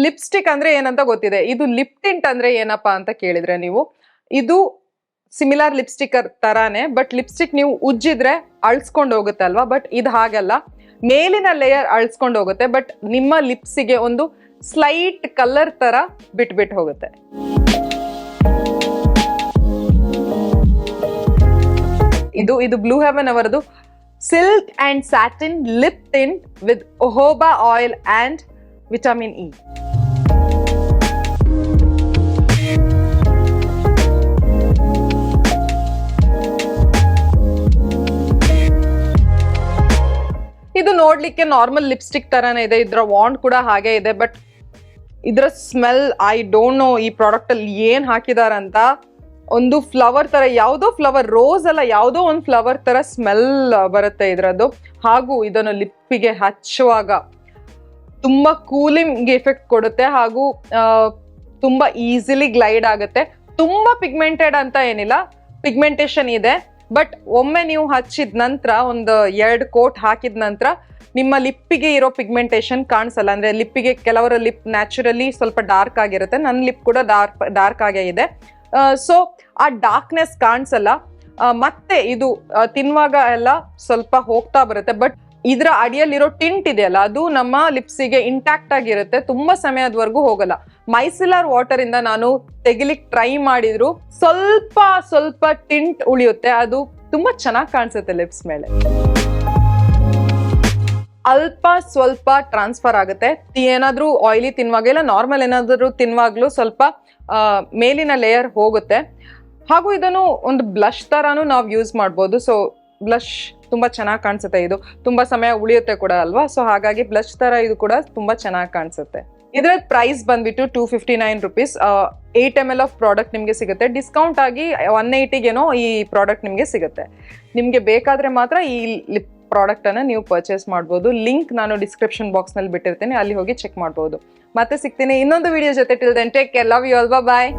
Lipstick ಅಂದ್ರೆ ಏನಂತ ಗೊತ್ತಿದೆ. ಇದು ಲಿಪ್ ಟಿಂಟ್ ಅಂದ್ರೆ ಏನಪ್ಪಾ ಅಂತ ಕೇಳಿದ್ರೆ ನೀವು, ಇದು ಸಿಮಿಲರ್ ಲಿಪ್ಸ್ಟಿಕ್ ತರಾನೇ, ಬಟ್ ಲಿಪ್ಸ್ಟಿಕ್ ನೀವು ಉಜ್ಜಿದ್ರೆ ಅಳ್ಸ್ಕೊಂಡು ಹೋಗುತ್ತೆ ಅಲ್ವಾ, ಬಟ್ ಇದು ಹಾಗಲ್ಲ. ಮೇಲಿನ ಲೇಯರ್ ಅಳ್ಸ್ಕೊಂಡು ಹೋಗುತ್ತೆ, ಬಟ್ ನಿಮ್ಮ ಲಿಪ್ಸಿಗೆ ಒಂದು ಸ್ಲೈಟ್ ಕಲರ್ ತರ ಬಿಟ್ಬಿಟ್ಟು ಹೋಗುತ್ತೆ. ಇದು ಬ್ಲೂ ಹೆವನ್ ಅವರದು silk and satin lip tint with jojoba oil and vitamin E. ಇದು ನೋಡ್ಲಿಕ್ಕೆ ನಾರ್ಮಲ್ ಲಿಪ್ಸ್ಟಿಕ್ ತರಾನೇ ಇದೆ, ಇದರ ವಾಂಡ್ ಕೂಡ ಹಾಗೆ ಇದೆ, ಬಟ್ ಇದರ ಸ್ಮೆಲ್ ಐ ಡೋಂಟ್ ನೋ ಈ ಪ್ರಾಡಕ್ಟ್ ಅಲ್ಲಿ ಏನ್ ಹಾಕಿದಾರಂತ. ಒಂದು ಫ್ಲವರ್ ತರ, ಯಾವುದೋ ಫ್ಲವರ್, ರೋಸ್ ಅಲ್ಲ, ಯಾವುದೋ ಒಂದು ಫ್ಲವರ್ ತರ ಸ್ಮೆಲ್ ಬರುತ್ತೆ ಇದರದ್ದು. ಹಾಗೂ ಇದನ್ನು ಲಿಪ್ಪಿಗೆ ಹಚ್ಚುವಾಗ ತುಂಬಾ ಕೂಲಿಂಗ್ ಎಫೆಕ್ಟ್ ಕೊಡುತ್ತೆ, ಹಾಗೂ ತುಂಬಾ ಈಸಿಲಿ ಗ್ಲೈಡ್ ಆಗುತ್ತೆ. ತುಂಬಾ ಪಿಗ್ಮೆಂಟೆಡ್ ಅಂತ ಏನಿಲ್ಲ, ಪಿಗ್ಮೆಂಟೇಶನ್ ಇದೆ, ಬಟ್ ಒಮ್ಮೆ ನೀವು ಹಚ್ಚಿದ ನಂತರ, ಒಂದು 2 ಕೋಟ್ ಹಾಕಿದ ನಂತರ ನಿಮ್ಮ ಲಿಪ್ಪಿಗೆ ಇರೋ ಪಿಗ್ಮೆಂಟೇಶನ್ ಕಾಣಿಸಲ್ಲ. ಅಂದ್ರೆ ಲಿಪ್ಪಿಗೆ ಕೆಲವರ ಲಿಪ್ ನ್ಯಾಚುರಲಿ ಸ್ವಲ್ಪ ಡಾರ್ಕ್ ಆಗಿರುತ್ತೆ, ನನ್ನ ಲಿಪ್ ಕೂಡ ಡಾರ್ಕ್ ಆಗೇ ಇದೆ. ಸೊ ಆ ಡಾರ್ಕ್ನೆಸ್ ಕಾಣಿಸಲ್ಲ. ಮತ್ತೆ ಇದು ತಿನ್ನುವಾಗ ಎಲ್ಲ ಸ್ವಲ್ಪ ಹೋಗ್ತಾ ಬರುತ್ತೆ, ಬಟ್ ಇದರ ಅಡಿಯಲ್ಲಿರೋ ಟಿಂಟ್ ಇದೆಯಲ್ಲ, ಅದು ನಮ್ಮ ಲಿಪ್ಸಿಗೆ ಇಂಟ್ಯಾಕ್ಟ್ ಆಗಿರುತ್ತೆ, ತುಂಬಾ ಸಮಯದವರೆಗೂ ಹೋಗಲ್ಲ. ಮೈಸಿಲರ್ ವಾಟರ್ ಇಂದ ನಾನು ತೆಗಿಲಿಕ್ಕೆ ಟ್ರೈ ಮಾಡಿದ್ರು ಸ್ವಲ್ಪ ಟಿಂಟ್ ಉಳಿಯುತ್ತೆ, ಅದು ತುಂಬಾ ಚೆನ್ನಾಗಿ ಕಾಣಿಸುತ್ತೆ ಲಿಪ್ಸ್ ಮೇಲೆ. ಅಲ್ಪ ಸ್ವಲ್ಪ ಟ್ರಾನ್ಸ್ಫರ್ ಆಗುತ್ತೆ. ಏನಾದ್ರೂ ಆಯಿಲಿ ತಿನ್ನುವಾಗ ಇಲ್ಲ ನಾರ್ಮಲ್ ಏನಾದ್ರೂ ತಿನ್ನುವಾಗ್ಲೂ ಸ್ವಲ್ಪ ಮೇಲಿನ ಲೇಯರ್ ಹೋಗುತ್ತೆ. ಹಾಗೂ ಇದನ್ನು ಒಂದು ಬ್ಲಷ್ ತರಾನು ನಾವು ಯೂಸ್ ಮಾಡ್ಬೋದು. ಸೊ ಬ್ಲಷ್ ತುಂಬಾ ಚೆನ್ನಾಗಿ ಕಾಣಿಸುತ್ತೆ, ಇದು ತುಂಬಾ ಸಮಯ ಉಳಿಯುತ್ತೆ ಕೂಡ ಅಲ್ವಾ. ಸೊ ಹಾಗಾಗಿ ಬ್ಲಷ್ ತರ ಇದು ಕೂಡ ತುಂಬಾ ಚೆನ್ನಾಗಿ ಕಾಣಿಸುತ್ತೆ. ಇದರ ಪ್ರೈಸ್ ಬಂದ್ಬಿಟ್ಟು 259 ರುಪೀಸ್. 8 ml ಆಫ್ ಪ್ರಾಡಕ್ಟ್ ನಿಮಗೆ ಸಿಗುತ್ತೆ. ಡಿಸ್ಕೌಂಟ್ ಆಗಿ 180ಗೇನೋ ಈ ಪ್ರಾಡಕ್ಟ್ ನಿಮಗೆ ಸಿಗುತ್ತೆ. ನಿಮಗೆ ಬೇಕಾದ್ರೆ ಮಾತ್ರ ಈ ಲಿಪ್ ಪ್ರಾಡಕ್ಟ್ ಅನ್ನ ನೀವು ಪರ್ಚೇಸ್ ಮಾಡ್ಬೋದು. ಲಿಂಕ್ ನಾನು ಡಿಸ್ಕ್ರಿಪ್ಷನ್ ಬಾಕ್ಸ್ ನಲ್ಲಿ ಬಿಟ್ಟಿರ್ತೀನಿ, ಅಲ್ಲಿ ಹೋಗಿ ಚೆಕ್ ಮಾಡ್ಬೋದು. ಮತ್ತೆ ಸಿಗ್ತೀನಿ ಇನ್ನೊಂದು ವಿಡಿಯೋ ಜೊತೆ. Till then take care, love you all, bye.